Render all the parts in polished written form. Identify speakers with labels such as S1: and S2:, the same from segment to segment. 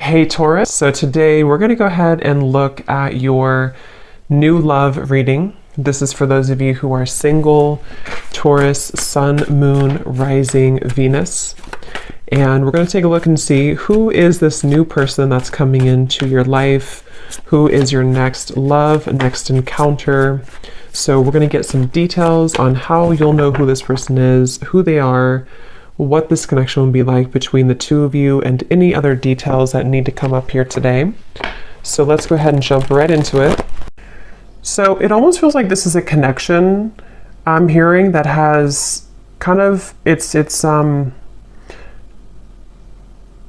S1: Hey Taurus, so today we're going to go ahead and look at your new love reading. This is for those of you who are single, Taurus, Sun, Moon, Rising, Venus. And we're going to take a look and see who is this new person that's coming into your life, who is your next love, next encounter. So we're going to get some details on how you'll know who this person is, who they are, what this connection will be like between the two of you, and any other details that need to come up here today. So let's go ahead and jump right into it. So it almost feels like this is a connection I'm hearing that has kind of, it's at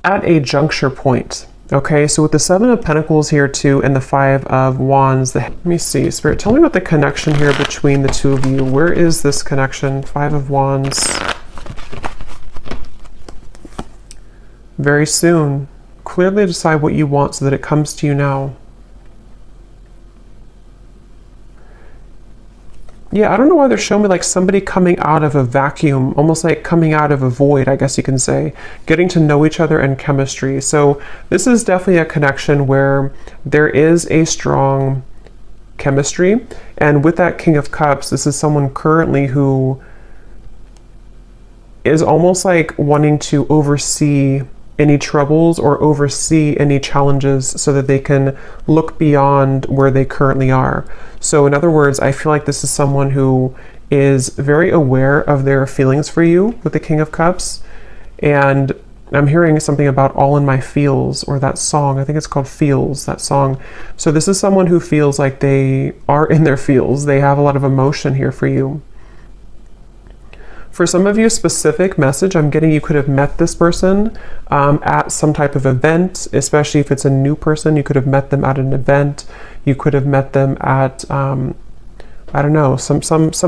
S1: a juncture point. Okay, so with the Seven of Pentacles here too, and the Five of Wands, let me see, Spirit, tell me about the connection here between the two of you. Where is this connection? Five of Wands. Very soon. Clearly decide what you want so that it comes to you now. Yeah, I don't know why they're showing me like somebody coming out of a vacuum, almost like coming out of a void, I guess you can say, getting to know each other and chemistry. So this is definitely a connection where there is a strong chemistry. And with that King of Cups, this is someone currently who is almost like wanting to oversee any troubles or oversee any challenges so that they can look beyond where they currently are. So in other words, I feel like this is someone who is very aware of their feelings for you with the King of Cups. And I'm hearing something about All in My Feels, or that song, I think it's called Feels, that song. So this is someone who feels like they are in their feels. They have a lot of emotion here for you. For some of you, a specific message I'm getting, you could have met this person at some type of event, especially if it's a new person. You could have met them at an event. You could have met them at, I don't know, some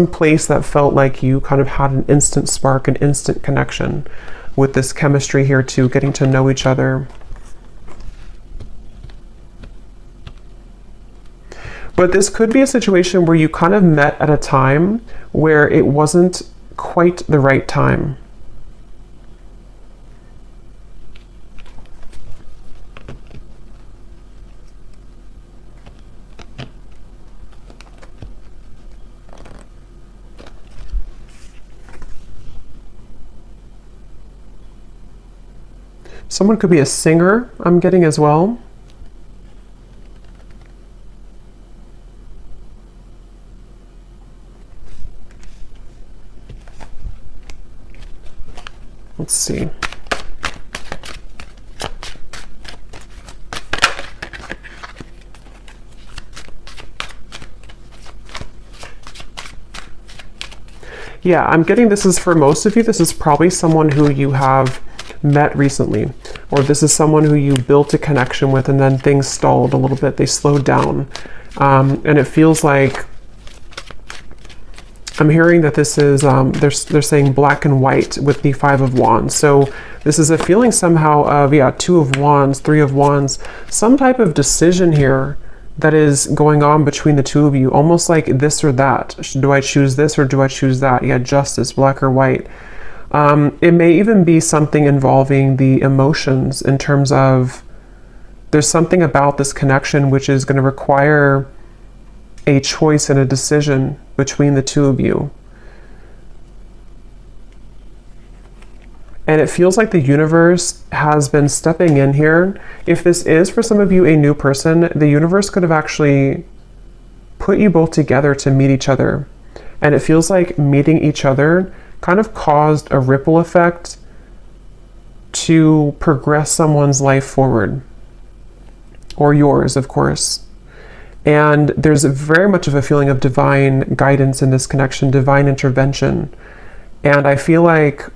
S1: place that felt like you kind of had an instant spark, an instant connection with this chemistry here too, getting to know each other. But this could be a situation where you kind of met at a time where it wasn't quite the right time. Someone could be a singer, I'm getting as well. Let's see. Yeah, I'm getting this is for most of you, this is probably someone who you have met recently, or this is someone who you built a connection with and then things stalled a little bit, they slowed down. And it feels like I'm hearing that this is, they're saying black and white with the Five of Wands. So this is a feeling somehow of, yeah, Two of Wands, Three of Wands, some type of decision here that is going on between the two of you, almost like this or that. Do I choose this or do I choose that? Yeah, justice, black or white. It may even be something involving the emotions in terms of there's something about this connection which is going to require a choice and a decision between the two of you. And it feels like the universe has been stepping in here. If this is for some of you a new person, the universe could have actually put you both together to meet each other. And it feels like meeting each other kind of caused a ripple effect to progress someone's life forward. Or yours, of course. And there's very much of a feeling of divine guidance in this connection, divine intervention. And I feel like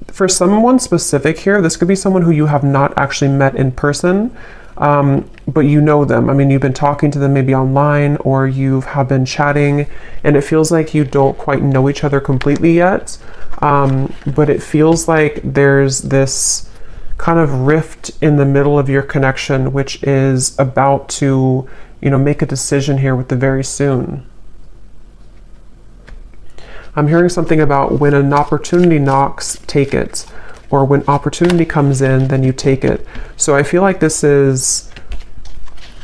S1: for someone specific here, this could be someone who you have not actually met in person, but you know them. I mean, you've been talking to them maybe online, or you have been chatting, and it feels like you don't quite know each other completely yet. But it feels like there's this kind of rift in the middle of your connection, which is about to, make a decision here with the very soon. I'm hearing something about when an opportunity knocks, take it. or when opportunity comes in, then you take it. So I feel like this is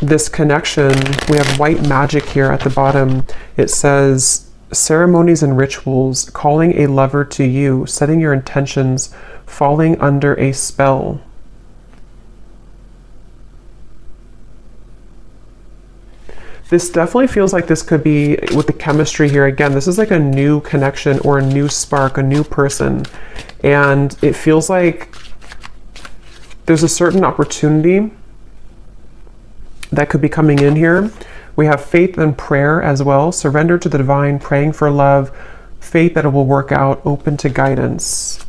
S1: this connection. We have white magic here at the bottom. It says ceremonies and rituals, calling a lover to you, setting your intentions, falling under a spell. This definitely feels like this could be, with the chemistry here, again, this is like a new connection or a new spark, a new person. And it feels like there's a certain opportunity that could be coming in here. We have faith and prayer as well. Surrender to the divine, praying for love, faith that it will work out, open to guidance.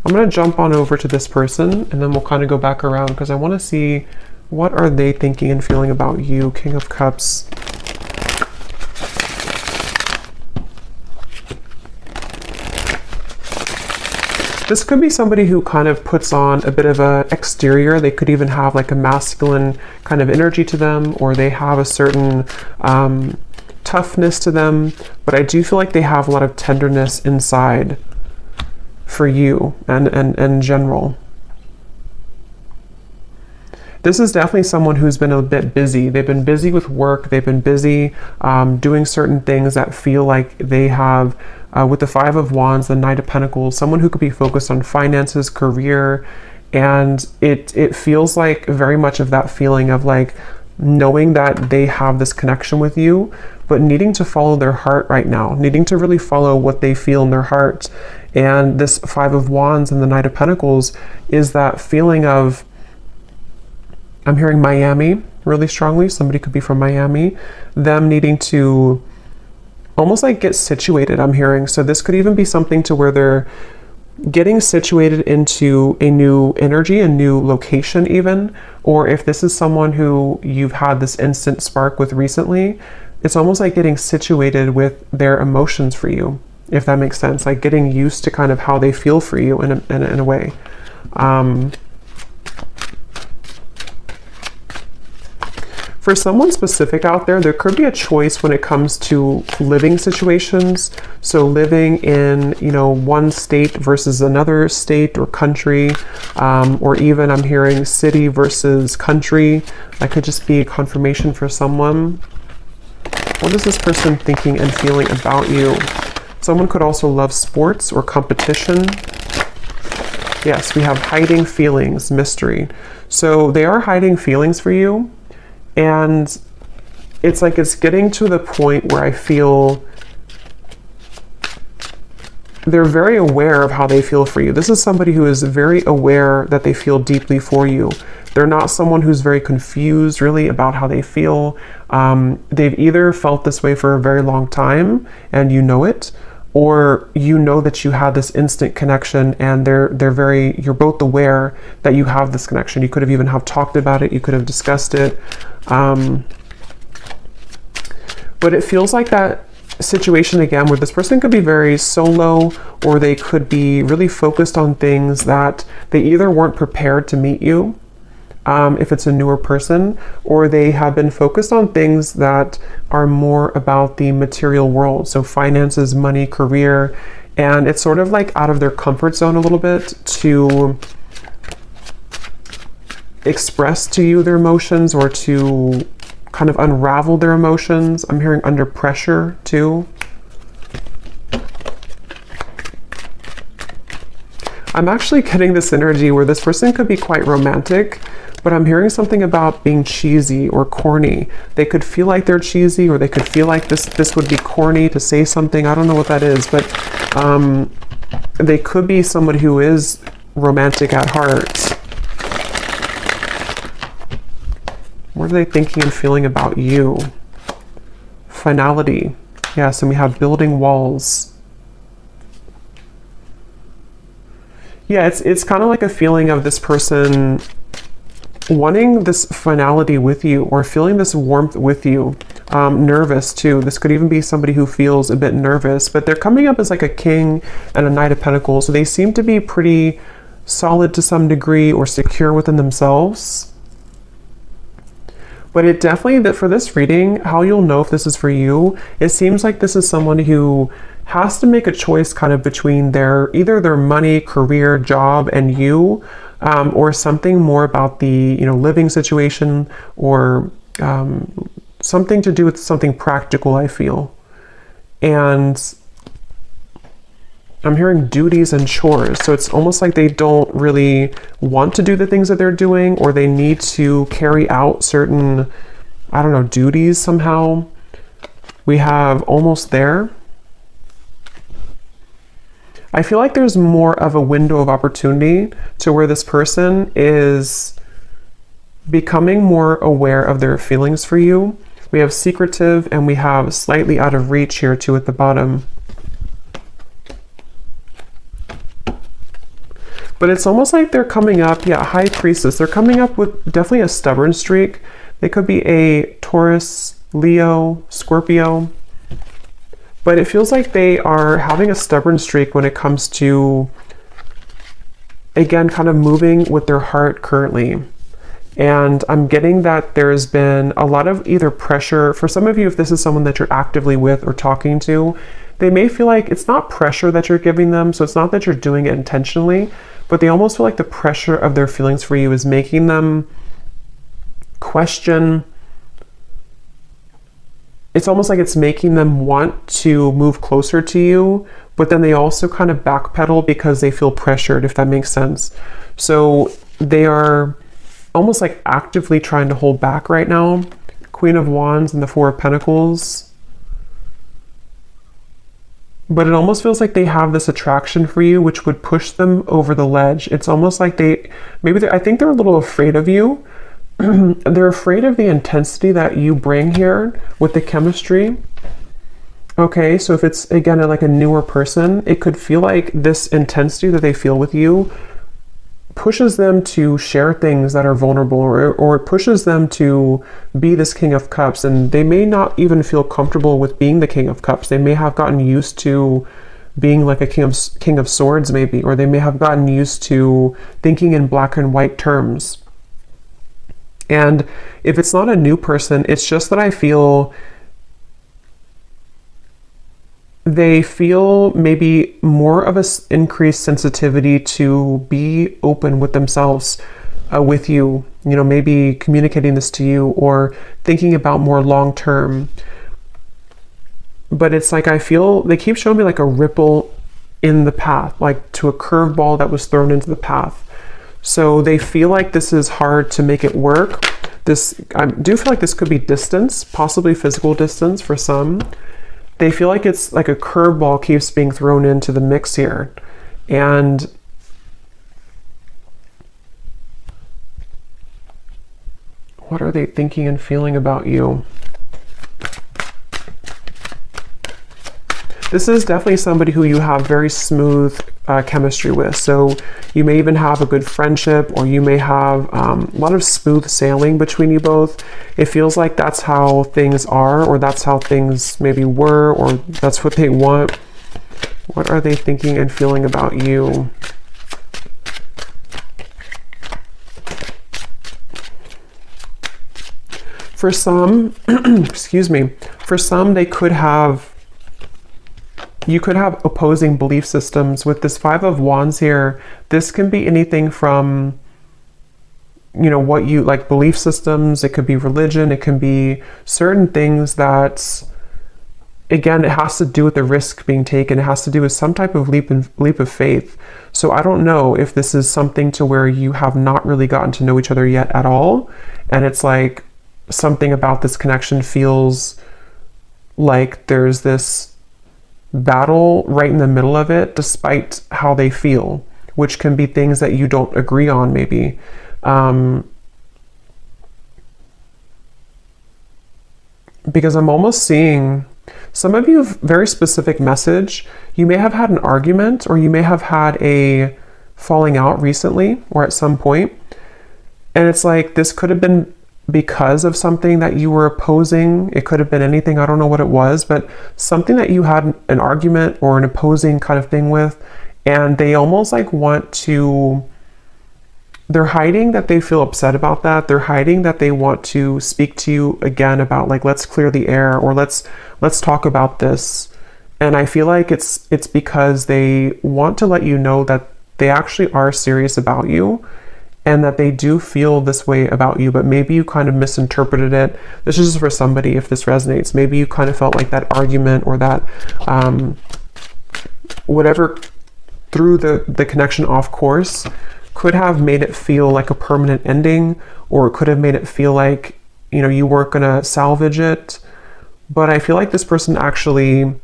S1: I'm going to jump on over to this person and then we'll kind of go back around because I want to see what are they thinking and feeling about you. King of Cups. This could be somebody who kind of puts on a bit of an exterior. They could even have like a masculine kind of energy to them, or they have a certain toughness to them. But I do feel like they have a lot of tenderness inside for you and in general. This is definitely someone who's been a bit busy. They've been busy with work. They've been busy doing certain things that feel like they have, with the Five of Wands, the Knight of Pentacles, someone who could be focused on finances, career, and it feels like very much of that feeling of like knowing that they have this connection with you, but needing to follow their heart right now, needing to really follow what they feel in their heart. And this Five of Wands and the Knight of Pentacles is that feeling of, I'm hearing Miami really strongly. Somebody could be from Miami. Them needing to almost like get situated, I'm hearing. So this could even be something to where they're getting situated into a new energy, a new location even. Or if this is someone who you've had this instant spark with recently, it's almost like getting situated with their emotions for you, if that makes sense. Like getting used to kind of how they feel for you in a way. For someone specific out there, there could be a choice when it comes to living situations. So living in, one state versus another state or country, or even I'm hearing city versus country. That could just be a confirmation for someone. What is this person thinking and feeling about you? Someone could also love sports or competition. Yes, we have hiding feelings, mystery. So they are hiding feelings for you. And it's like it's getting to the point where I feel they're very aware of how they feel for you. This is somebody who is very aware that they feel deeply for you. They're not someone who's very confused really about how they feel. They've either felt this way for a very long time and you know it, or you know that you had this instant connection and you're both aware that you have this connection. You could have even have talked about it. You could have discussed it. But it feels like that situation again where this person could be very solo, or they could be really focused on things that they either weren't prepared to meet you, if it's a newer person, or they have been focused on things that are more about the material world. So finances, money, career, and it's sort of like out of their comfort zone a little bit to express to you their emotions or to kind of unravel their emotions. I'm hearing under pressure too. I'm actually getting this energy where this person could be quite romantic, but I'm hearing something about being cheesy or corny. They could feel like they're cheesy, or they could feel like this would be corny to say something. I don't know what that is, but they could be somebody who is romantic at heart. What are they thinking and feeling about you? Finality. Yes, and we have building walls. Yeah, it's kind of like a feeling of this person wanting this finality with you, or feeling this warmth with you. Nervous too. This could even be somebody who feels a bit nervous, but they're coming up as like a king and a Knight of Pentacles. So they seem to be pretty solid to some degree, or secure within themselves. But it definitely, that for this reading, how you'll know if this is for you, it seems like this is someone who has to make a choice kind of between either their money, career, job, and you, or something more about the, living situation, or something to do with something practical, I feel. And I'm hearing duties and chores. So it's almost like they don't really want to do the things that they're doing, or they need to carry out certain, I don't know, duties somehow. We have almost there. I feel like there's more of a window of opportunity to where this person is becoming more aware of their feelings for you. We have secretive, and we have slightly out of reach here too at the bottom. But it's almost like they're coming up, High Priestess. They're coming up with definitely a stubborn streak. They could be a Taurus, Leo, Scorpio. But it feels like they are having a stubborn streak when it comes to, again, kind of moving with their heart currently. And I'm getting that there's been a lot of either pressure. For some of you, if this is someone that you're actively with or talking to, they may feel like it's not pressure that you're giving them. So it's not that you're doing it intentionally, but they almost feel like the pressure of their feelings for you is making them question. It's almost like it's making them want to move closer to you, but then they also kind of backpedal because they feel pressured, if that makes sense. So they are almost like actively trying to hold back right now. Queen of Wands and the Four of Pentacles. But it almost feels like they have this attraction for you, which would push them over the ledge. It's almost like I think they're a little afraid of you. They're afraid of the intensity that you bring here with the chemistry. Okay, so if it's, again, like a newer person, it could feel like this intensity that they feel with you pushes them to share things that are vulnerable, or it pushes them to be this King of Cups, and they may not even feel comfortable with being the King of Cups. They may have gotten used to being like a King of Swords maybe, or they may have gotten used to thinking in black and white terms. And if it's not a new person, it's just that I feel they feel maybe more of an increased sensitivity to be open with themselves, with you, maybe communicating this to you or thinking about more long term. But it's like, I feel they keep showing me like a ripple in the path, like to a curveball that was thrown into the path. So they feel like this is hard to make it work. I do feel like this could be distance, possibly physical distance for some. They feel like it's like a curveball keeps being thrown into the mix here. And what are they thinking and feeling about you? This is definitely somebody who you have very smooth chemistry with. So you may even have a good friendship, or you may have a lot of smooth sailing between you both. It feels like that's how things are, or that's how things maybe were, or that's what they want. What are they thinking and feeling about you? For some, excuse me, for some you could have opposing belief systems. With this Five of Wands here, this can be anything from, what you like, belief systems. It could be religion. It can be certain things that, again, it has to do with the risk being taken. It has to do with some type of leap of faith. So I don't know if this is something to where you have not really gotten to know each other yet at all. And it's like something about this connection feels like there's this battle right in the middle of it, despite how they feel, which can be things that you don't agree on maybe. Because I'm almost seeing some of you have very specific message. You may have had an argument, or you may have had a falling out recently or at some point. And it's like, this could have been because of something that you were opposing. It could have been anything, I don't know what it was, but something that you had an argument or an opposing kind of thing with, and they almost like want to they're hiding that they feel upset about that. They're hiding that they want to speak to you again about like, let's clear the air, or let's talk about this. And I feel like it's because they want to let you know that they actually are serious about you and that they do feel this way about you, but maybe you kind of misinterpreted it. This is just for somebody if this resonates. Maybe you kind of felt like that argument or that whatever threw the connection off course could have made it feel like a permanent ending, or it could have made it feel like, you know, you weren't gonna salvage it. But I feel like this person actually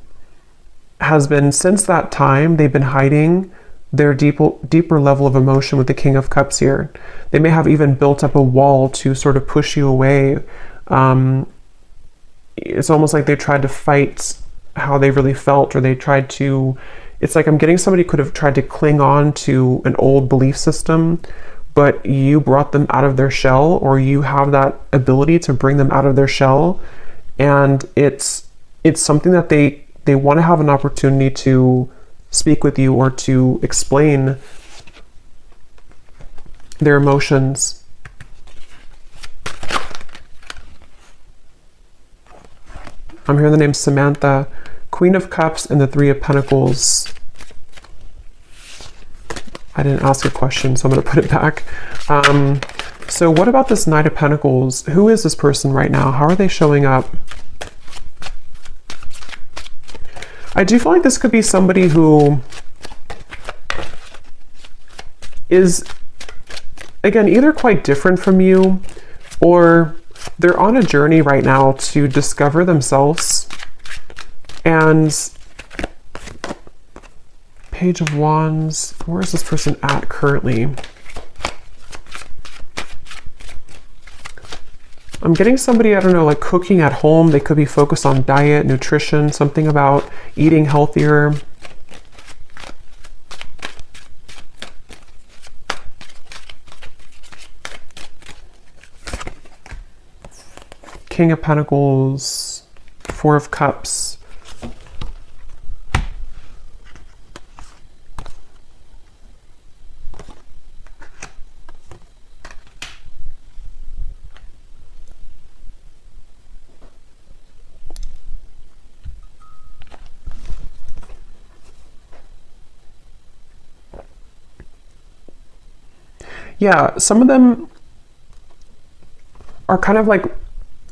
S1: has been, since that time, they've been hiding their deeper level of emotion with the King of Cups here. They may have even built up a wall to sort of push you away. It's almost like they tried to fight how they really felt, or they tried to, it's like I'm getting somebody could have tried to cling on to an old belief system, but you brought them out of their shell, or you have that ability to bring them out of their shell. And it's something that they want to have an opportunity to speak with you or to explain their emotions. I'm hearing the name Samantha, Queen of Cups and the Three of Pentacles. I didn't ask a question, so I'm going to put it back. So what about this Knight of Pentacles? Who is this person right now? How are they showing up? I do feel like this could be somebody who is, again, either quite different from you, or they're on a journey right now to discover themselves. And Page of Wands, where is this person at currently? I'm getting somebody, I don't know, like cooking at home. They could be focused on diet, nutrition, something about eating healthier. King of Pentacles, Four of Cups. Yeah, some of them are kind of like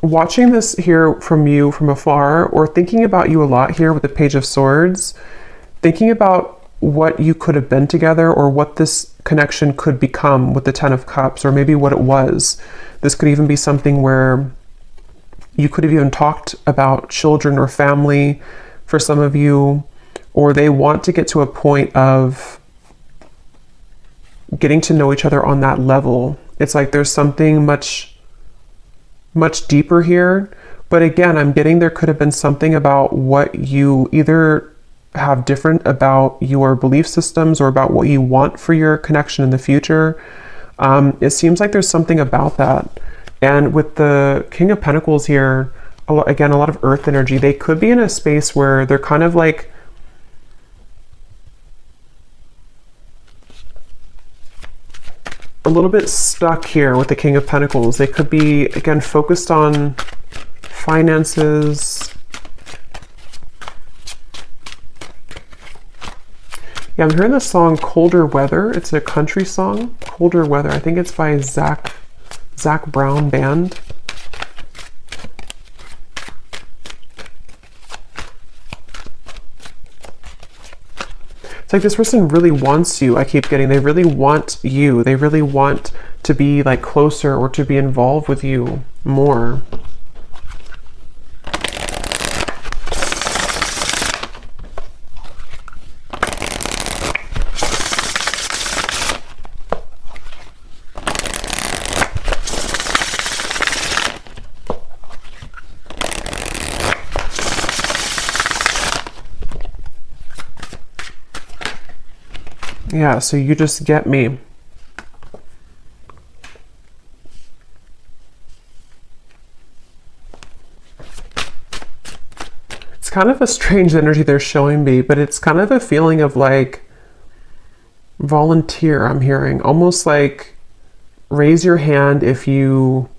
S1: watching this here from you from afar, or thinking about you a lot here with the Page of Swords, thinking about what you could have been together, or what this connection could become with the Ten of Cups, or maybe what it was. This could even be something where you could have even talked about children or family for some of you, or they want to get to a point of getting to know each other on that level. It's like there's something much deeper here. But again, I'm getting there could have been something about what you either have different about your belief systems, or about what you want for your connection in the future. It seems like there's something about that. And with the King of Pentacles here, again, a lot of earth energy. They could be in a space where they're kind of like a little bit stuck here with the King of Pentacles. They could be, again, focused on finances. Yeah, I'm hearing the song Colder Weather. It's a country song, Colder Weather. I think it's by Zach Brown Band. It's like this person really wants you. I keep getting, they really want you. They really want to be like closer, or to be involved with you more. Yeah, so you just get me. It's kind of a strange energy they're showing me, but it's kind of a feeling of like volunteer, I'm hearing. Almost like raise your hand if you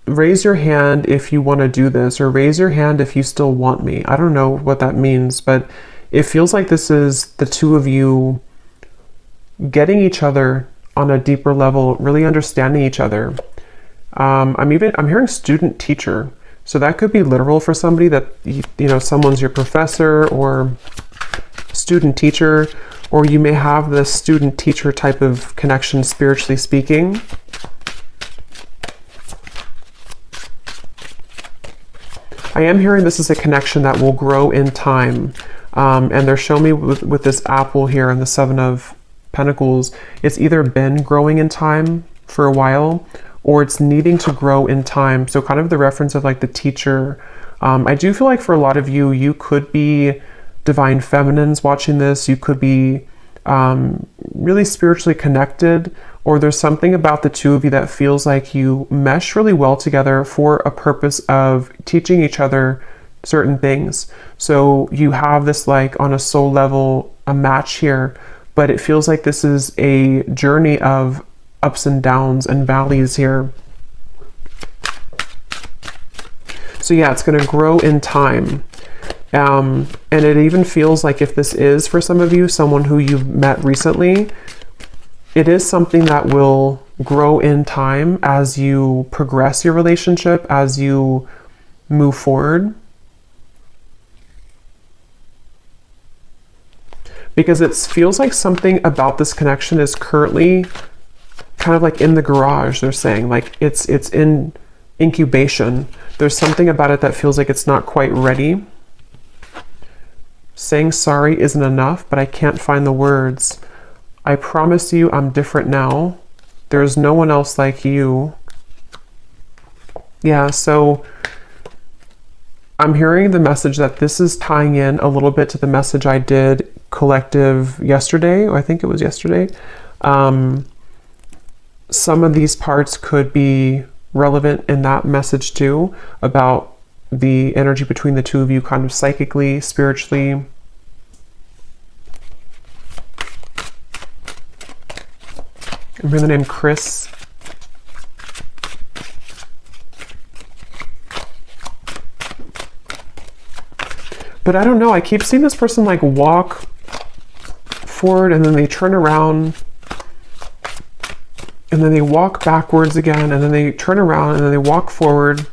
S1: want to do this, or raise your hand if you still want me. I don't know what that means, but it feels like this is the two of you getting each other on a deeper level, really understanding each other. I'm hearing student teacher. So that could be literal for somebody, that, you know, someone's your professor or student teacher, or you may have this student teacher type of connection, spiritually speaking. I am hearing this is a connection that will grow in time. And they're showing me with this apple here and the Seven of Pentacles, it's either been growing in time for a while, or it's needing to grow in time. So kind of the reference of like the teacher. I do feel like for a lot of you, you could be divine feminines watching this. You could be really spiritually connected, or there's something about the two of you that feels like you mesh really well together for a purpose of teaching each other certain things. So you have this, like, on a soul level, a match here, but it feels like this is a journey of ups and downs and valleys here. So yeah, it's going to grow in time. And it even feels like, if this is for some of you, someone who you've met recently, it is something that will grow in time as you progress your relationship, as you move forward. Because it feels like something about this connection is currently kind of like in the garage, they're saying. Like it's in incubation. There's something about it that feels like it's not quite ready. Saying sorry isn't enough, but I can't find the words. I promise you I'm different now. There's no one else like you. Yeah, so I'm hearing the message that this is tying in a little bit to the message I did collective yesterday, or I think it was yesterday. Some of these parts could be relevant in that message too, about the energy between the two of you, kind of psychically, spiritually. I'm hearing the name Chris. But I don't know, I keep seeing this person like walk forward and then they turn around and then they walk backwards again and then they turn around and then they walk forward.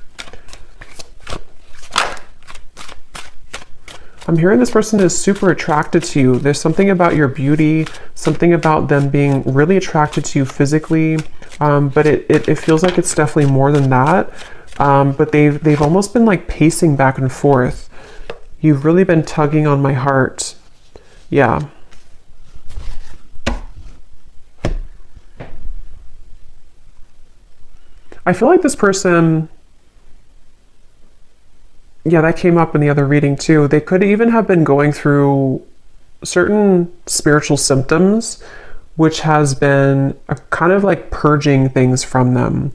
S1: I'm hearing this person is super attracted to you. There's something about your beauty, something about them being really attracted to you physically, but it feels like it's definitely more than that. But they've almost been like pacing back and forth. You've really been tugging on my heart. Yeah. I feel like this person, yeah, that came up in the other reading too. They could even have been going through certain spiritual symptoms, which has been a kind of like purging things from them.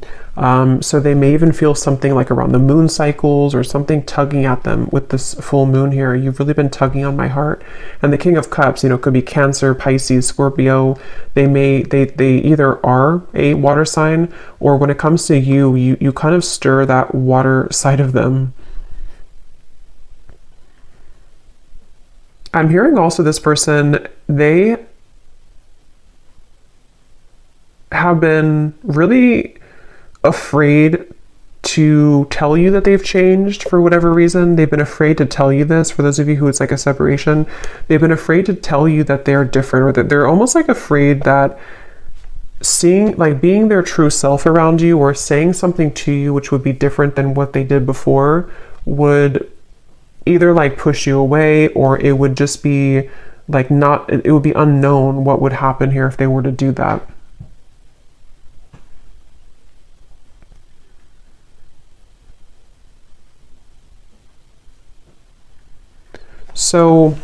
S1: So they may even feel something like around the moon cycles or something tugging at them with this full moon here. You've really been tugging on my heart. And the King of Cups, you know, could be Cancer, Pisces, Scorpio. They either are a water sign, or when it comes to you kind of stir that water side of them. I'm hearing also this person, they have been really afraid to tell you that they've changed for whatever reason. They've been afraid to tell you this. For those of you who it's like a separation, they've been afraid to tell you that they're different, or that they're almost like afraid that being their true self around you, or saying something to you which would be different than what they did before, would either like push you away, or it would just be like it would be unknown what would happen here if they were to do that. So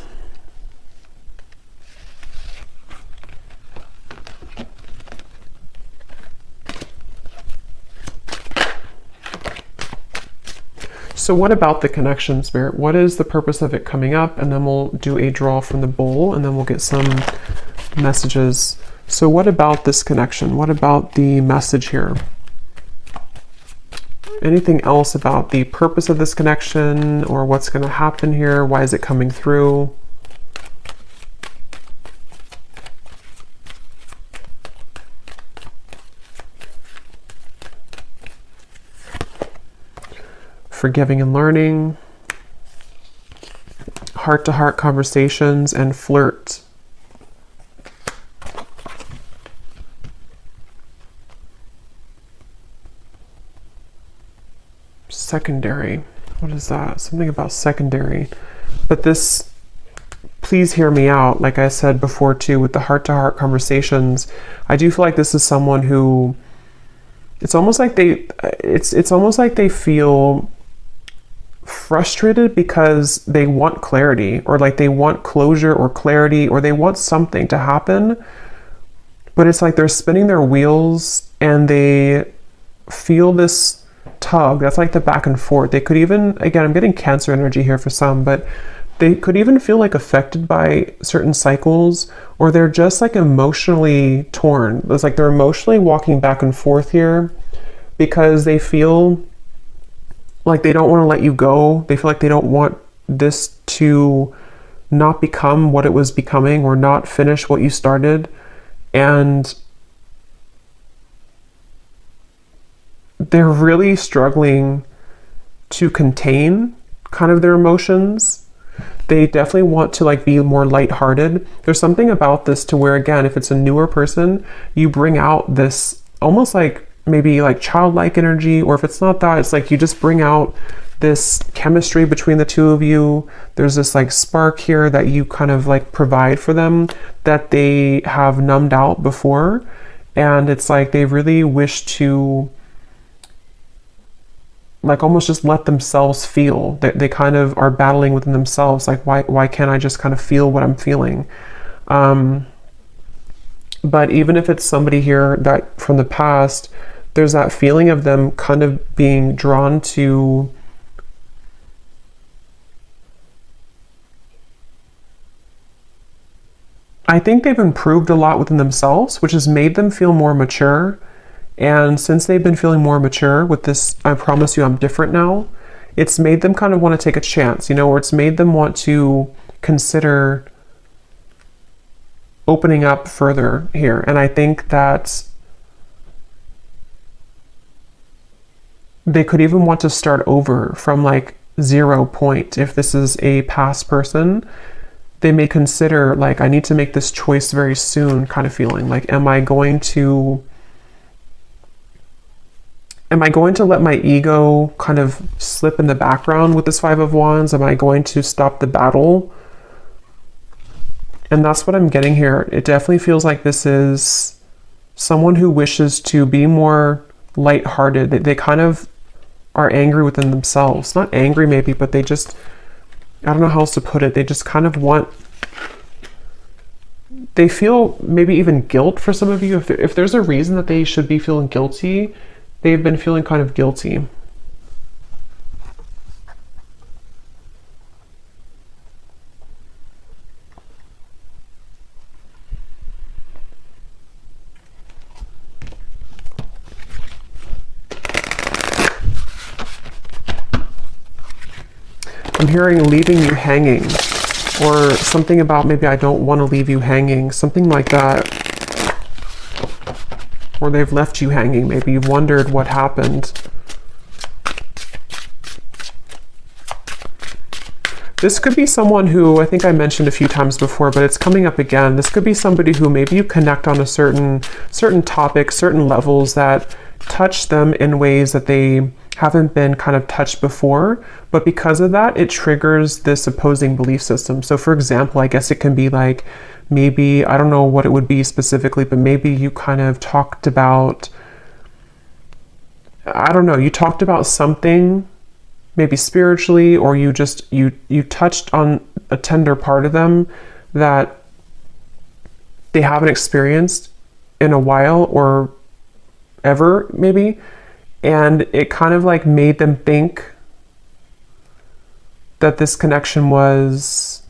S1: what about the connection, Spirit? What is the purpose of it coming up? And then we'll do a draw from the bowl, and then we'll get some messages. So what about this connection? What about the message here? Anything else about the purpose of this connection or what's going to happen here? Why is it coming through? Forgiving and learning, heart-to-heart conversations, and flirt. Secondary. What is that? Something about secondary. But this, please hear me out. Like I said before too, with the heart-to-heart conversations, I do feel like this is someone who, it's almost like it's almost like they feel frustrated because they want clarity, or like they want closure or clarity, or they want something to happen, but it's like they're spinning their wheels and they feel this tug. That's like the back and forth. They could even, again, I'm getting Cancer energy here for some, but they could even feel like affected by certain cycles, or they're just like emotionally torn. It's like they're emotionally walking back and forth here because they feel like they don't want to let you go. They feel like they don't want this to not become what it was becoming, or not finish what you started. And they're really struggling to contain kind of their emotions. They definitely want to like be more lighthearted. There's something about this to where, again, if it's a newer person, you bring out this almost like maybe like childlike energy, or if it's not that, it's like you just bring out this chemistry between the two of you. There's this like spark here that you kind of like provide for them that they have numbed out before. And it's like they really wish to like almost just let themselves feel. They kind of are battling within themselves, like why can't I just kind of feel what I'm feeling? But even if it's somebody here that from the past, there's that feeling of them kind of being drawn to I think they've improved a lot within themselves, which has made them feel more mature. And since they've been feeling more mature with this, I promise you I'm different now, it's made them kind of want to take a chance, you know, or it's made them want to consider opening up further here. And I think that they could even want to start over from like 0 point. If this is a past person, they may consider like, I need to make this choice very soon kind of feeling. Like, am I going to let my ego kind of slip in the background with this Five of Wands? Am I going to stop the battle? And that's what I'm getting here. It definitely feels like this is someone who wishes to be more lighthearted. They kind of are angry within themselves. Not angry maybe, but they just, I don't know how else to put it. They just kind of want, they feel maybe even guilt for some of you. If there's a reason that they should be feeling guilty, they've been feeling kind of guilty. I'm hearing leaving you hanging, or something about maybe I don't want to leave you hanging, something like that. Or they've left you hanging. Maybe you've wondered what happened. This could be someone who, I think I mentioned a few times before, but it's coming up again. This could be somebody who maybe you connect on a certain topic, certain levels that touch them in ways that they haven't been kind of touched before, but because of that, it triggers this opposing belief system. So for example, I guess it can be like, maybe, I don't know what it would be specifically, but maybe you kind of talked about, I don't know, you talked about something maybe spiritually, or you just, you touched on a tender part of them that they haven't experienced in a while or ever maybe. And it kind of like made them think that this connection was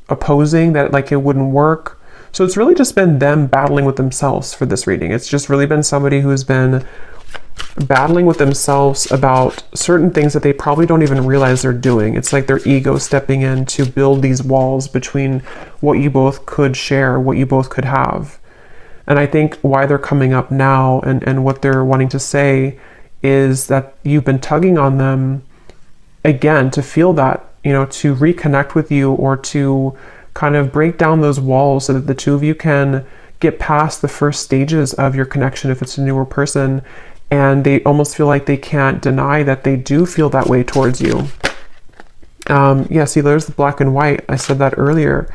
S1: opposing, that like it wouldn't work. So it's really just been them battling with themselves for this reading. It's just really been somebody who's been battling with themselves about certain things that they probably don't even realize they're doing. It's like their ego stepping in to build these walls between what you both could share, what you both could have. And I think why they're coming up now and what they're wanting to say is that you've been tugging on them again to feel that, you know, to reconnect with you or to kind of break down those walls so that the two of you can get past the first stages of your connection if it's a newer person. And they almost feel like they can't deny that they do feel that way towards you. Yeah, see, there's the black and white. I said that earlier.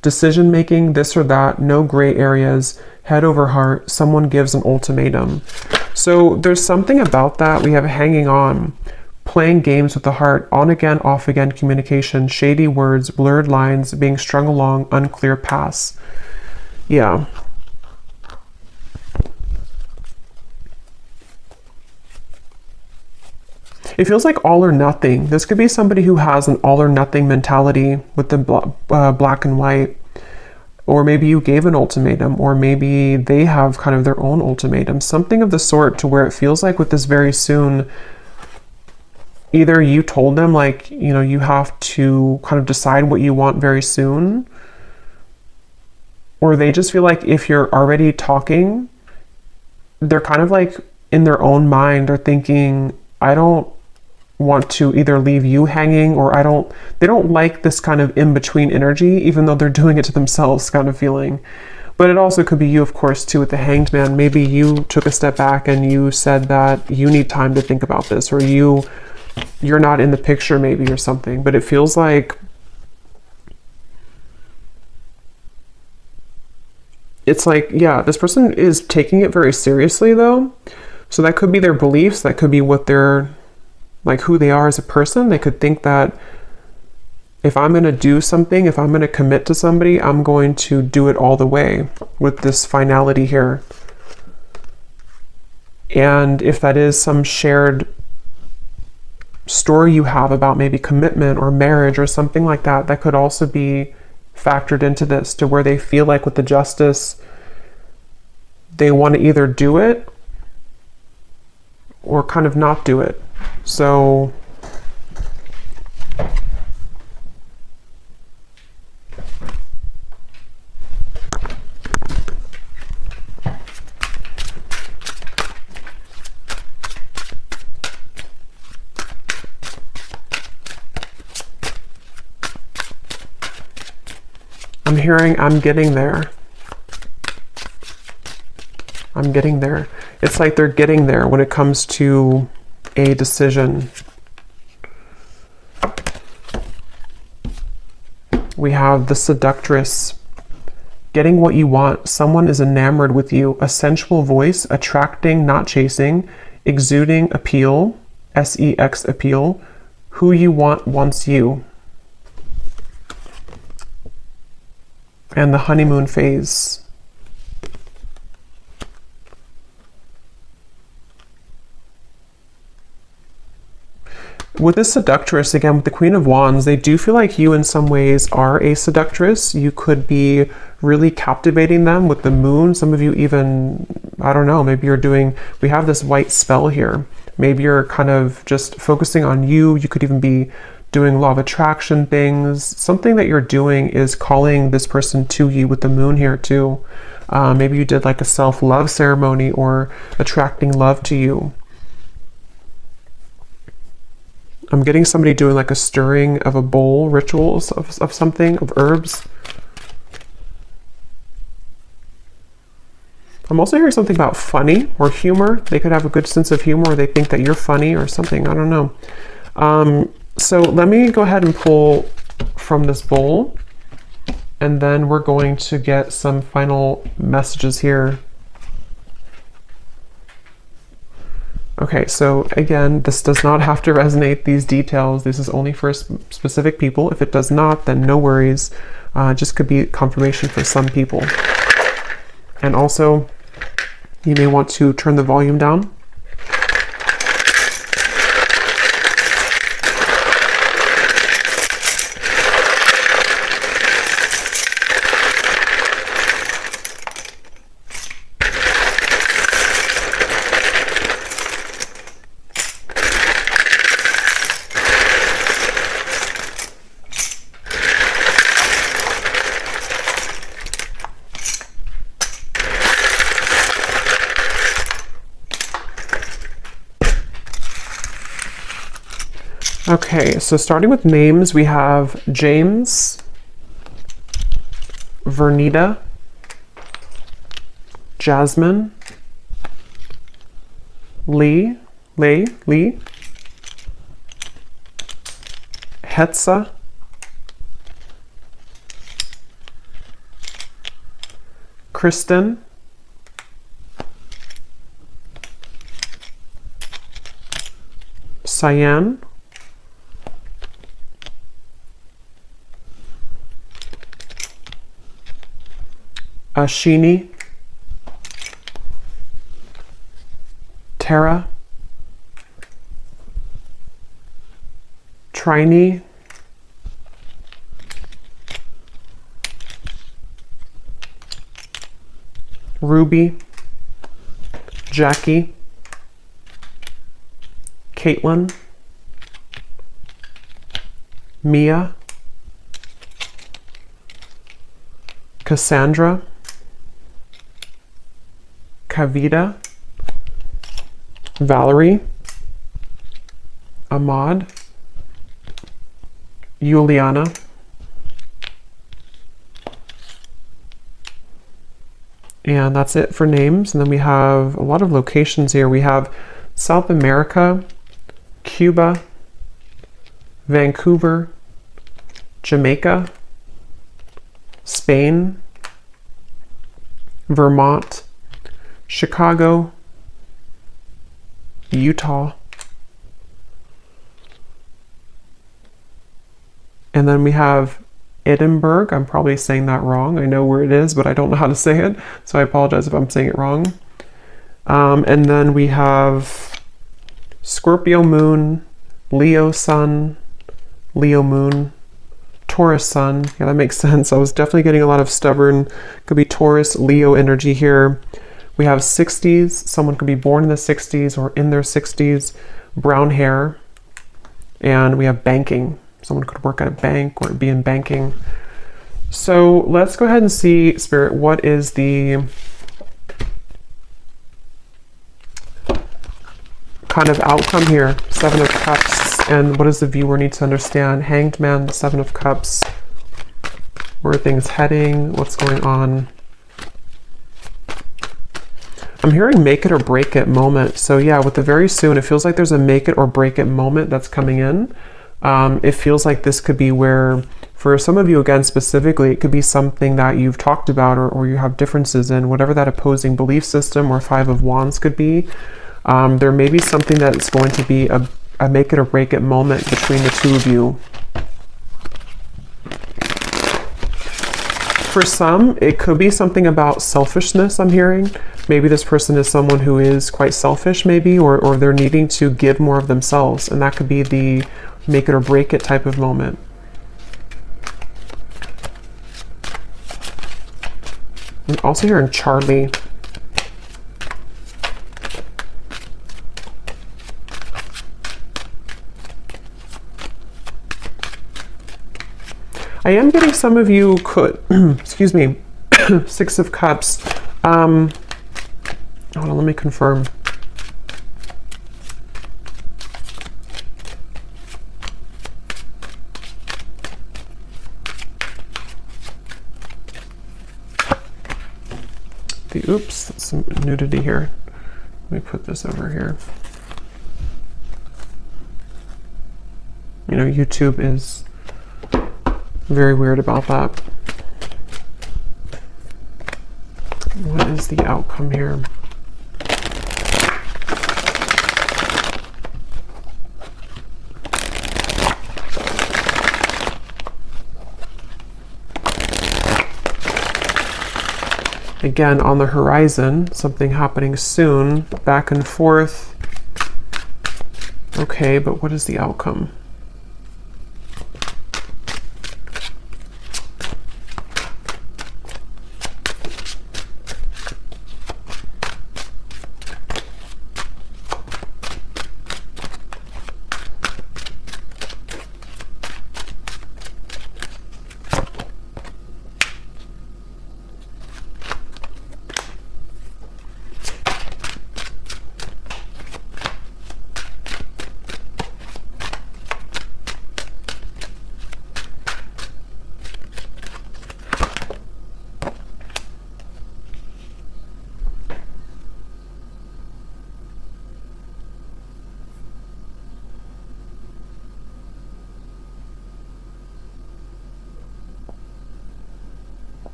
S1: Decision making, this or that, no gray areas, head over heart, someone gives an ultimatum. So there's something about that. We have hanging on, playing games with the heart, on again, off again communication, shady words, blurred lines, being strung along, unclear paths. Yeah. It feels like all or nothing. This could be somebody who has an all or nothing mentality with the black and white. Or maybe you gave an ultimatum, or maybe they have kind of their own ultimatum. Something of the sort, to where it feels like with this very soon, either you told them like, you know, you have to kind of decide what you want very soon, or they just feel like if you're already talking, they're kind of like in their own mind are thinking, I don't want to either leave you hanging, or they don't like this kind of in-between energy, even though they're doing it to themselves kind of feeling. But it also could be you, of course, too, with the Hanged Man. Maybe you took a step back and you said that you need time to think about this, or you're not in the picture maybe, or something. But it feels like it's like, yeah, this person is taking it very seriously though. So that could be their beliefs, that could be what they're like, who they are as a person. They could think that if I'm going to do something, if I'm going to commit to somebody, I'm going to do it all the way with this finality here. And if that is some shared story you have about maybe commitment or marriage or something like that, that could also be factored into this, to where they feel like with the Justice, they want to either do it or kind of not do it. So I'm hearing, I'm getting there. I'm getting there. It's like they're getting there when it comes to a decision. We have the Seductress. Getting what you want. Someone is enamored with you. A sensual voice, attracting, not chasing, exuding appeal, sex appeal. Who you want wants you. And the honeymoon phase. With this Seductress, again, with the Queen of Wands, they do feel like you in some ways are a seductress. You could be really captivating them with the moon. Some of you even, I don't know, maybe you're doing, we have this white spell here. Maybe you're kind of just focusing on you. You could even be doing law of attraction things. Something that you're doing is calling this person to you with the moon here too. Maybe you did like a self-love ceremony or attracting love to you. I'm getting somebody doing like a stirring of a bowl, rituals of something, of herbs. I'm also hearing something about funny or humor. They could have a good sense of humor, or they think that you're funny or something. I don't know. So let me go ahead and pull from this bowl, and then we're going to get some final messages here. Okay, so again, this does not have to resonate, these details. This is only for specific people. If it does not, then no worries. Just could be confirmation for some people. And also, you may want to turn the volume down. Okay, so starting with names, we have James, Vernita, Jasmine, Lee, Hetza, Kristen, Cyan, Ashini, Tara, Trini, Ruby, Jackie, Caitlin, Mia, Cassandra, Kavita, Valerie, Ahmad, Juliana, and that's it for names. And then we have a lot of locations here. We have South America, Cuba, Vancouver, Jamaica, Spain, Vermont, Chicago, Utah, and then we have Edinburgh. I'm probably saying that wrong. I know where it is, but I don't know how to say it, so I apologize if I'm saying it wrong. And then we have Scorpio moon, Leo sun, Leo moon, Taurus sun. Yeah, that makes sense. I was definitely getting a lot of stubborn, could be Taurus, Leo energy here. We have 60s. Someone could be born in the 60s or in their 60s, brown hair. And we have banking. Someone could work at a bank or be in banking. So let's go ahead and see, Spirit, what is the kind of outcome here? Seven of Cups. And what does the viewer need to understand? Hanged Man, the Seven of Cups. Where are things heading? What's going on? I'm hearing make it or break it moment. So yeah, with the very soon, it feels like there's a make it or break it moment that's coming in. It feels like this could be where, for some of you, again, specifically, it could be something that you've talked about or you have differences in, whatever that opposing belief system or Five of Wands could be. There may be something that's going to be a make it or break it moment between the two of you. For some, it could be something about selfishness, I'm hearing. Maybe this person is someone who is quite selfish, maybe, or they're needing to give more of themselves, and that could be the make it or break it type of moment. I'm also hearing Charlie. I am getting some of you could, excuse me, Six of Cups. Hold on, let me confirm. Oops, that's some nudity here. Let me put this over here. You know, YouTube is very weird about that. What is the outcome here? Again, on the horizon, something happening soon, back and forth. Okay, but what is the outcome?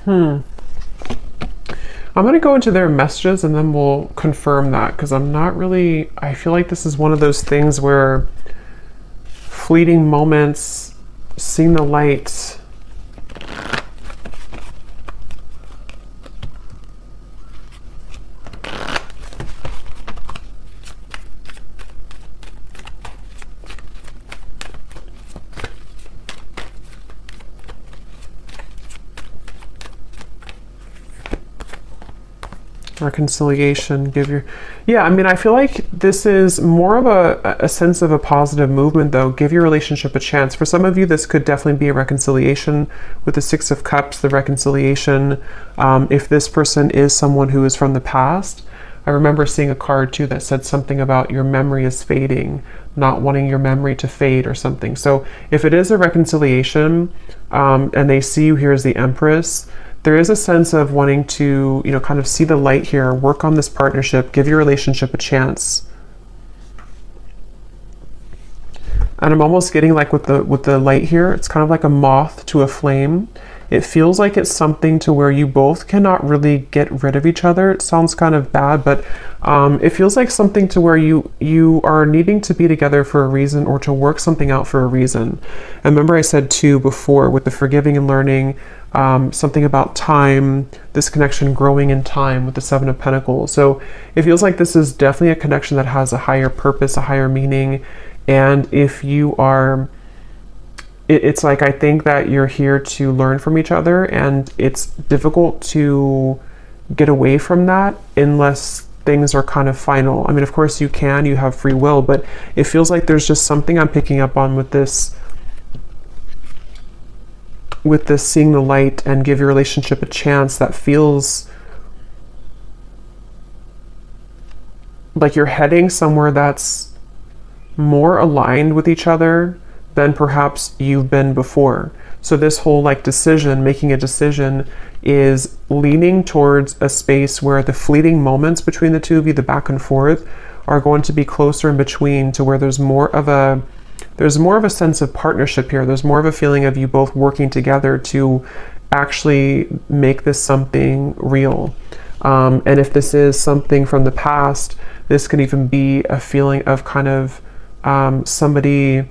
S1: I'm going to go into their messages and then we'll confirm that, because I'm not really, I feel like this is one of those things where fleeting moments, seeing the light. Reconciliation, yeah, I mean, I feel like this is more of a sense of a positive movement, though. Give your relationship a chance. For some of you, this could definitely be a reconciliation with the Six of Cups, the reconciliation. If this person is someone who is from the past, I remember seeing a card too that said something about your memory is fading, not wanting your memory to fade or something. So if it is a reconciliation, and they see you here as the Empress, there is a sense of wanting to, you know, kind of see the light here, work on this partnership, give your relationship a chance. And I'm almost getting like with the light here, it's kind of like a moth to a flame. It feels like it's something to where you both cannot really get rid of each other. It sounds kind of bad, but it feels like something to where you are needing to be together for a reason, or to work something out for a reason. And remember I said too before with the forgiving and learning, something about time, this connection growing in time with the Seven of Pentacles. So it feels like this is definitely a connection that has a higher purpose, a higher meaning. And if you are, it's like, I think that you're here to learn from each other, and it's difficult to get away from that unless things are kind of final. I mean, of course you have free will, but it feels like there's just something I'm picking up on with this seeing the light and give your relationship a chance, that feels like you're heading somewhere that's more aligned with each other than perhaps you've been before. So this whole like decision, making a decision, is leaning towards a space where the fleeting moments between the two of you, the back and forth, are going to be closer in between, to where there's more of a sense of partnership here. There's more of a feeling of you both working together to actually make this something real. And if this is something from the past, this could even be a feeling of kind of somebody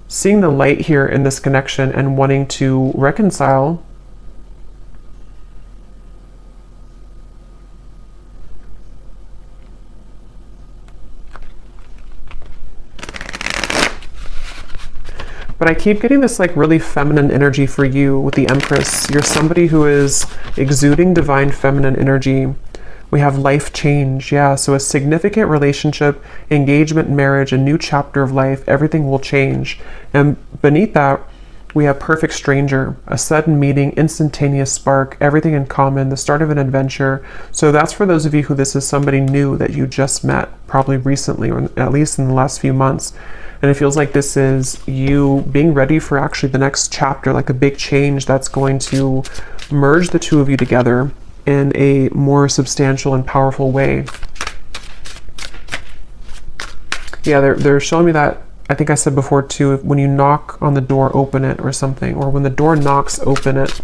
S1: seeing the light here in this connection and wanting to reconcile. But I keep getting this like really feminine energy for you with the Empress. You're somebody who is exuding divine feminine energy. We have life change, yeah, so a significant relationship, engagement, marriage, a new chapter of life, everything will change. And beneath that, we have perfect stranger, a sudden meeting, instantaneous spark, everything in common, the start of an adventure. So that's for those of you who this is somebody new that you just met, probably recently, or at least in the last few months. And it feels like this is you being ready for actually the next chapter, like a big change that's going to merge the two of you together in a more substantial and powerful way. Yeah, they're showing me that, I think I said before too, when you knock on the door, open it or something, or when the door knocks, open it.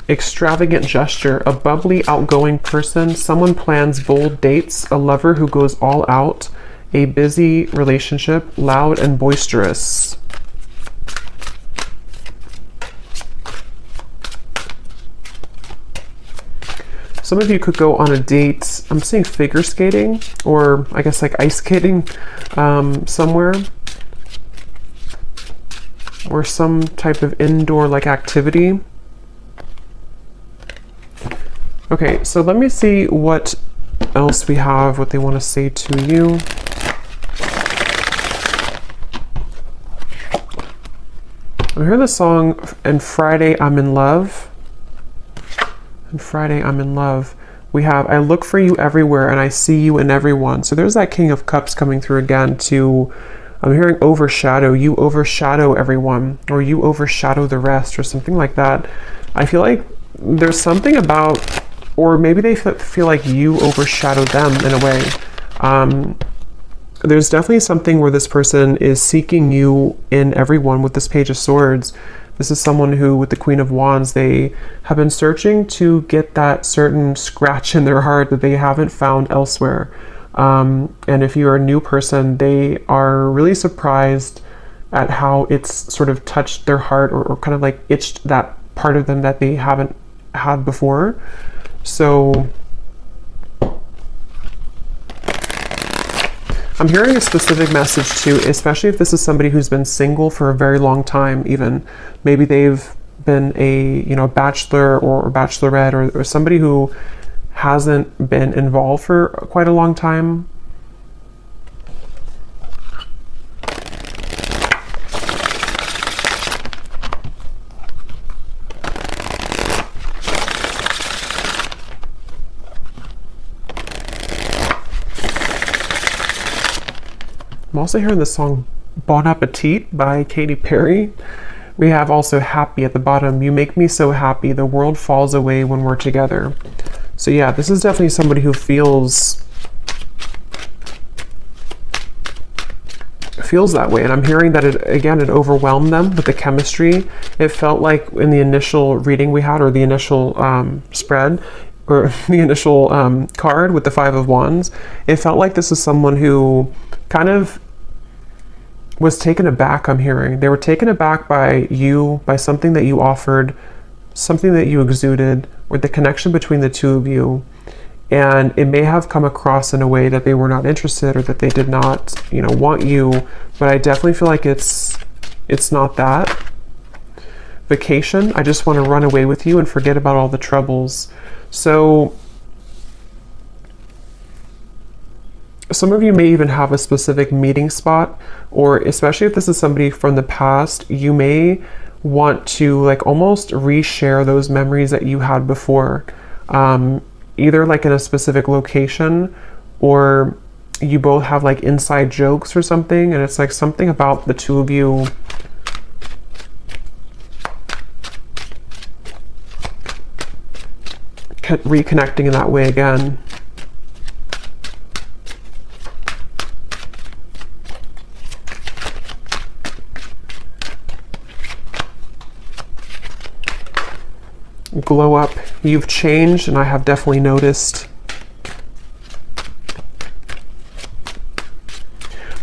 S1: Extravagant gesture, a bubbly, outgoing person, someone plans bold dates, a lover who goes all out, a busy relationship, loud and boisterous. Some of you could go on a date, I'm seeing figure skating, or I guess like ice skating somewhere, or some type of indoor like activity. Okay, so let me see what else we have, what they want to say to you. I hear the song, And Friday I'm in Love. And Friday I'm in Love. We have, I look for you everywhere and I see you in everyone. So there's that King of Cups coming through again to, I'm hearing overshadow. You overshadow everyone, or you overshadow the rest, or something like that. I feel like there's something about, or maybe they feel like you overshadowed them in a way. There's definitely something where this person is seeking you in everyone with this Page of Swords. This is someone who, with the Queen of Wands, they have been searching to get that certain scratch in their heart that they haven't found elsewhere. And if you're a new person, they are really surprised at how it's sort of touched their heart, or kind of like itched that part of them that they haven't had before. So I'm hearing a specific message too, especially if this is somebody who's been single for a very long time. Even maybe they've been a bachelor or bachelorette, or somebody who hasn't been involved for quite a long time. I'm also hearing the song Bon Appetit by Katy Perry. We have also happy at the bottom. You make me so happy, the world falls away when we're together. So yeah, this is definitely somebody who feels that way. And I'm hearing that it overwhelmed them with the chemistry. It felt like in the initial reading we had, or the initial spread, or the initial card with the Five of Wands, it felt like this is someone who kind of was taken aback. I'm hearing they were taken aback by you, by something that you offered, something that you exuded, or the connection between the two of you. And it may have come across in a way that they were not interested, or that they did not, want you. But I definitely feel like it's not that. Vacation, I just want to run away with you and forget about all the troubles. So some of you may even have a specific meeting spot, or especially if this is somebody from the past, you may want to like almost reshare those memories that you had before, either like in a specific location, or you both have like inside jokes or something, and it's like something about the two of you reconnecting in that way again. Glow up. You've changed, and I have definitely noticed.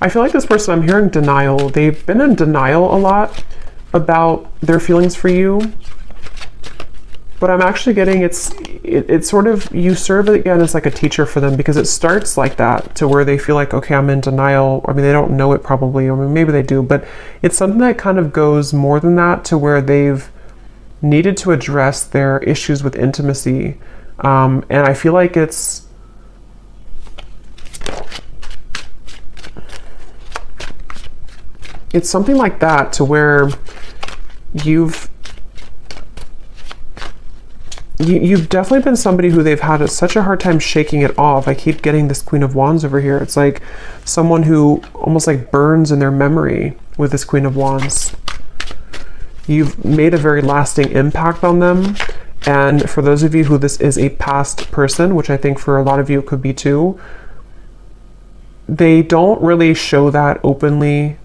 S1: I feel like this person, I'm hearing denial. They've been in denial a lot about their feelings for you. But I'm actually getting it's sort of, you serve it again as like a teacher for them, because it starts like that, to where they feel like, okay, I'm in denial. I mean, they don't know it probably, or maybe they do, but it's something that kind of goes more than that, to where they've needed to address their issues with intimacy. And I feel like it's something like that, to where you've definitely been somebody who they've had such a hard time shaking it off. I keep getting this Queen of Wands over here. It's like someone who almost like burns in their memory with this Queen of Wands. You've made a very lasting impact on them. And for those of you who this is a past person, which I think for a lot of you it could be too, they don't really show that openly.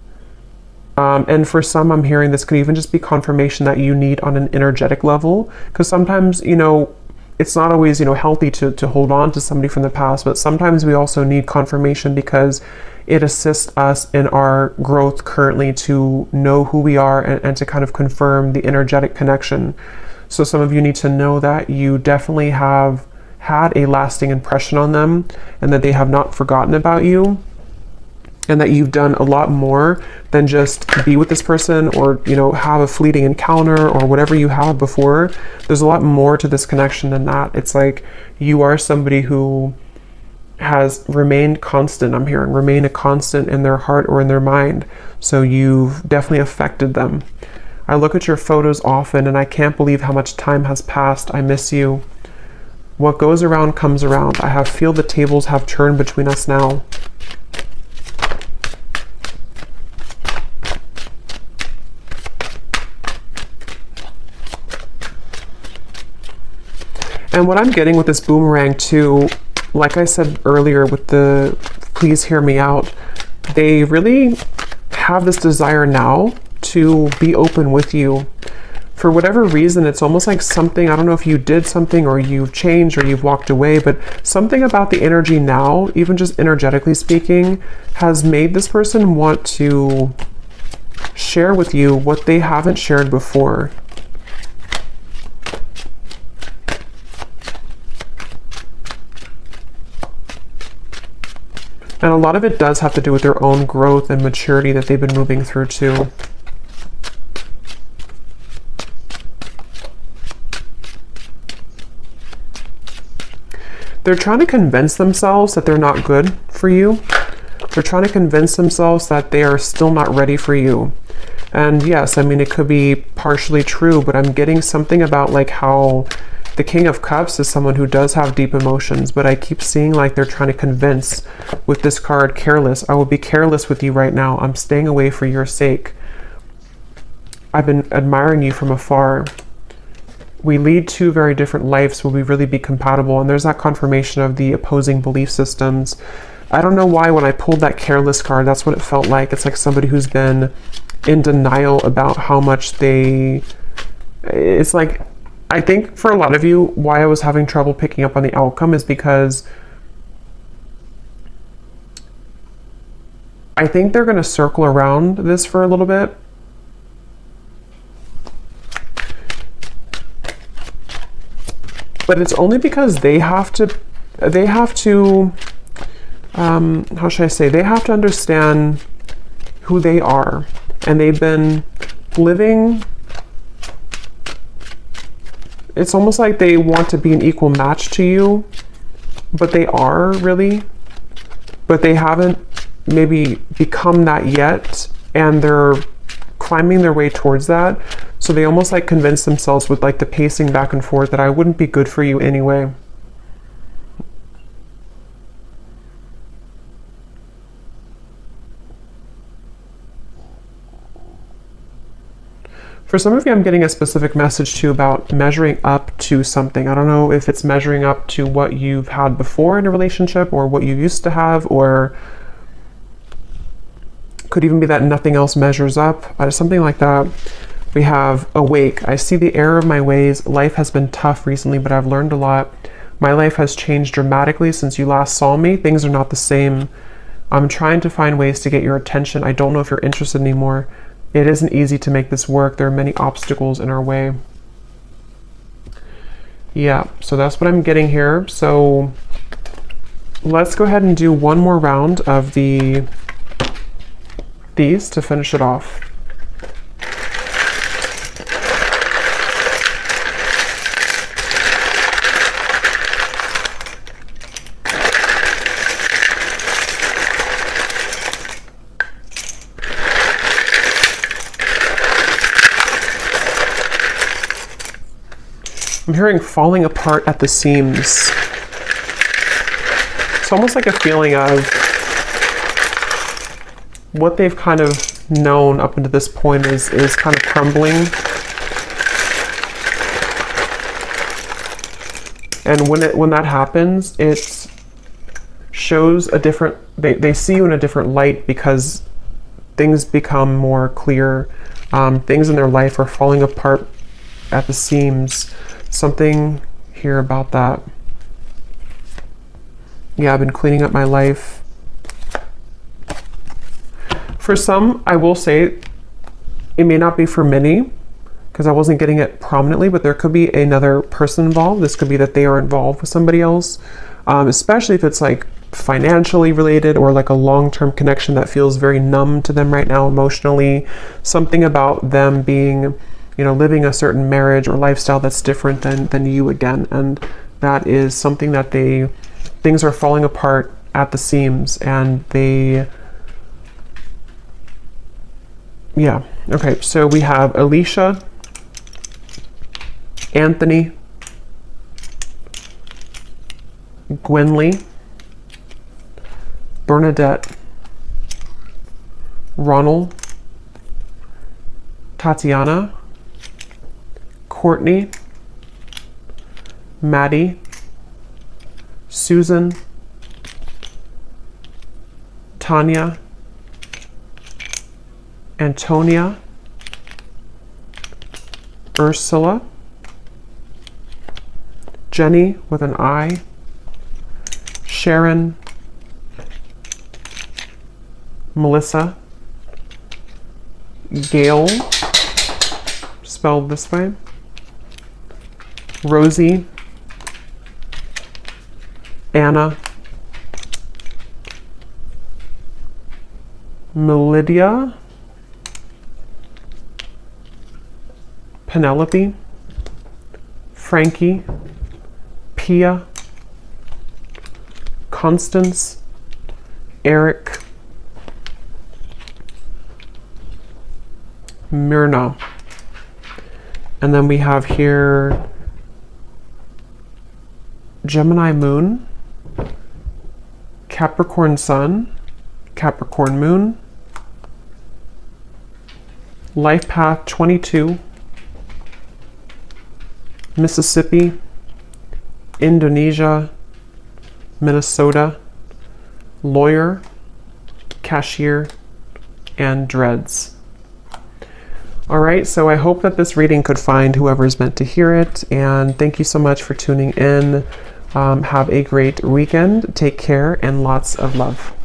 S1: And for some, I'm hearing this could even just be confirmation that you need on an energetic level. Because sometimes, it's not always, healthy to hold on to somebody from the past, but sometimes we also need confirmation, because it assists us in our growth currently to know who we are, and to kind of confirm the energetic connection. So some of you need to know that you definitely have had a lasting impression on them, and that they have not forgotten about you, and that you've done a lot more than just be with this person, or have a fleeting encounter, or whatever you had before. There's a lot more to this connection than that. It's like you are somebody who has remained constant. I'm hearing remain a constant in their heart or in their mind. So you've definitely affected them. I look at your photos often, and I can't believe how much time has passed. I miss you. What goes around comes around. I feel the tables have turned between us now. And what I'm getting with this boomerang too, like I said earlier with the please hear me out, they really have this desire now to be open with you. For whatever reason, it's almost like something, I don't know if you did something or you've changed or you've walked away, but something about the energy now, even just energetically speaking, has made this person want to share with you what they haven't shared before. And a lot of it does have to do with their own growth and maturity that they've been moving through too. They're trying to convince themselves that they're not good for you. They're trying to convince themselves that they are still not ready for you. And yes, I mean, it could be partially true, but I'm getting something about like how the King of Cups is someone who does have deep emotions, but I keep seeing like they're trying to convince with this card, careless. I will be careless with you right now. I'm staying away for your sake. I've been admiring you from afar. We lead two very different lives. Will we really be compatible? And there's that confirmation of the opposing belief systems. I don't know why when I pulled that careless card, that's what it felt like. It's like somebody who's been in denial about how much it's like, I think for a lot of you, why I was having trouble picking up on the outcome is because I think they're going to circle around this for a little bit. But it's only because they have to, how should I say, they have to understand who they are. And they've been living, it's almost like they want to be an equal match to you, but they are really, but they haven't maybe become that yet. And they're climbing their way towards that. So they almost like convince themselves with like the pacing back and forth that I wouldn't be good for you anyway. For some of you, I'm getting a specific message too about measuring up to something. I don't know if it's measuring up to what you've had before in a relationship or what you used to have, or could even be that nothing else measures up, something like that. We have awake. I see the error of my ways. Life has been tough recently, but I've learned a lot. My life has changed dramatically since you last saw me. Things are not the same. I'm trying to find ways to get your attention. I don't know if you're interested anymore. It isn't easy to make this work. There are many obstacles in our way. Yeah, so that's what I'm getting here. So let's go ahead and do one more round of these to finish it off. I'm hearing falling apart at the seams. It's almost like a feeling of what they've kind of known up until this point is kind of crumbling. And when that happens, it shows a different, they see you in a different light because things become more clear. Things in their life are falling apart at the seams. Something here about that. Yeah, I've been cleaning up my life. For some, I will say, it may not be for many, because I wasn't getting it prominently, but there could be another person involved. This could be that they are involved with somebody else, especially if it's like financially related or like a long-term connection that feels very numb to them right now emotionally. Something about them being, you know, living a certain marriage or lifestyle that's different than you again. And that is something that things are falling apart at the seams, and yeah. Okay, so we have Alicia, Anthony, Gwenly, Bernadette, Ronald, Tatiana, Courtney, Maddie, Susan, Tanya, Antonia, Ursula, Jenny with an I, Sharon, Melissa, Gail, spelled this way, Rosie, Anna, Melidia, Penelope, Frankie, Pia, Constance, Eric, Myrna. And then we have here Gemini Moon, Capricorn Sun, Capricorn Moon, Life Path 22, Mississippi, Indonesia, Minnesota, Lawyer, Cashier, and Dreads. All right, so I hope that this reading could find whoever's meant to hear it, and thank you so much for tuning in. Have a great weekend. Take care and lots of love.